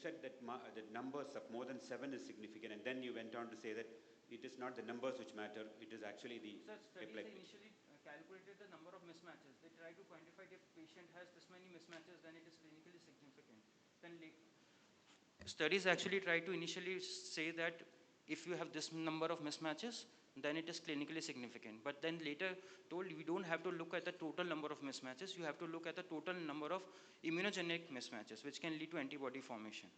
said that that numbers of more than 7 is significant, and then you went on to say that it is not the numbers which matter, it is actually the studies initially calculated the number of mismatches. They try to quantify if patient has this many mismatches, then it is clinically significant. Then studies actually try to initially say that if you have this number of mismatches, then it is clinically significant. But then later told we don't have to look at the total number of mismatches, you have to look at the total number of immunogenic mismatches, which can lead to antibody formation.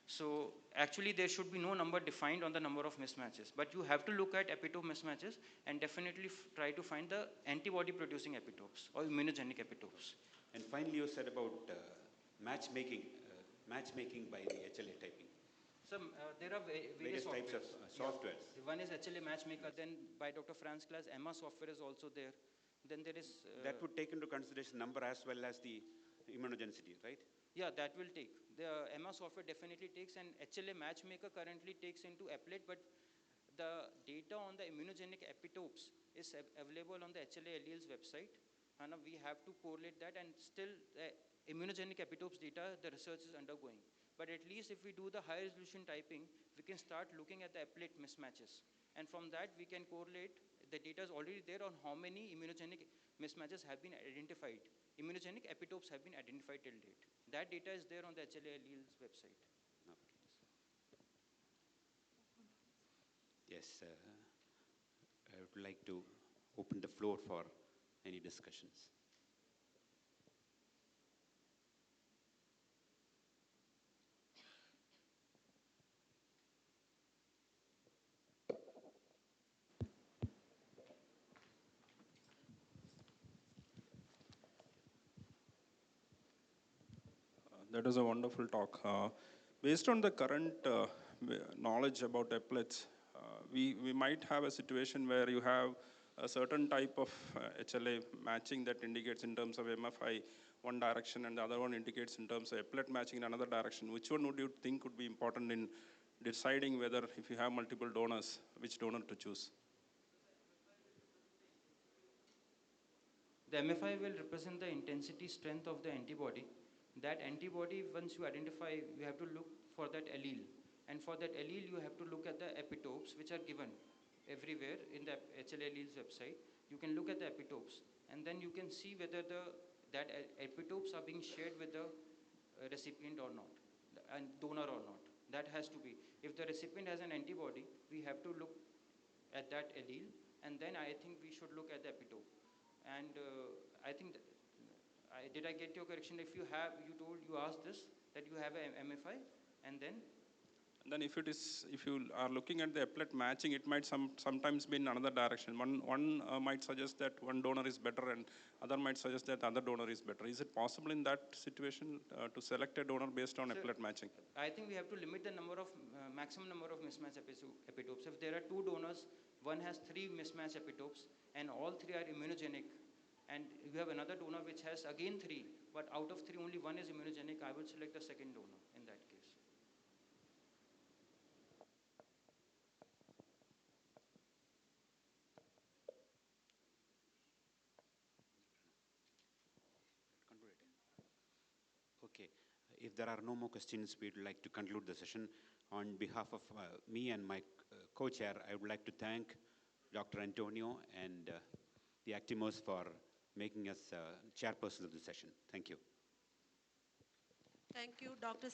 So actually there should be no number defined on the number of mismatches, but you have to look at epitope mismatches and definitely try to find the antibody producing epitopes or immunogenic epitopes. And finally you said about matchmaking by the HLA typing. So there are various types of softwares. Yeah. One is HLA Matchmaker, yes. Then by Dr. Franz Klaas, EMMA software is also there. Then there is... that would take into consideration number as well as the immunogenicity, right? Yeah, that will take. The EMMA software definitely takes, and HLA Matchmaker currently takes into applet, but the data on the immunogenic epitopes is available on the HLA alleles website. And we have to correlate that, and still immunogenic epitopes data, the research is undergoing. But at least if we do the high resolution typing, we can start looking at the applet mismatches. And from that, we can correlate, the data is already there on how many immunogenic mismatches have been identified. Immunogenic epitopes have been identified till date. That data is there on the HLA alleles website. Okay. Yes, I would like to open the floor for any discussions. That was a wonderful talk. Based on the current knowledge about applets, we might have a situation where you have a certain type of HLA matching that indicates in terms of MFI one direction, and the other one indicates in terms of applet matching in another direction. Which one would you think would be important in deciding whether, if you have multiple donors, which donor to choose? The MFI will represent the intensity strength of the antibody. That antibody, once you identify, you have to look for that allele. And for that allele, you have to look at the epitopes, which are given everywhere in the HLA alleles website. You can look at the epitopes, and then you can see whether that epitopes are being shared with the recipient or not, and donor or not. That has to be. If the recipient has an antibody, we have to look at that allele, and then I think we should look at the epitope. And I think that, did I get your correction? If you have, you asked this, that you have an MFI, and then? And then if you are looking at the applet matching, it might sometimes be in another direction. One might suggest that one donor is better, and other might suggest that other donor is better. Is it possible in that situation to select a donor based on applet matching? I think we have to limit the number of, maximum number of mismatch epitopes. If there are 2 donors, one has 3 mismatch epitopes, and all 3 are immunogenic, and you have another donor which has again 3, but out of 3 only 1 is immunogenic, I would select the second donor in that case. Okay, if there are no more questions, we would like to conclude the session. On behalf of me and my co-chair, I would like to thank Dr. Antonio and the Actimos for making us chairpersons of the session. Thank you. Thank you, Dr.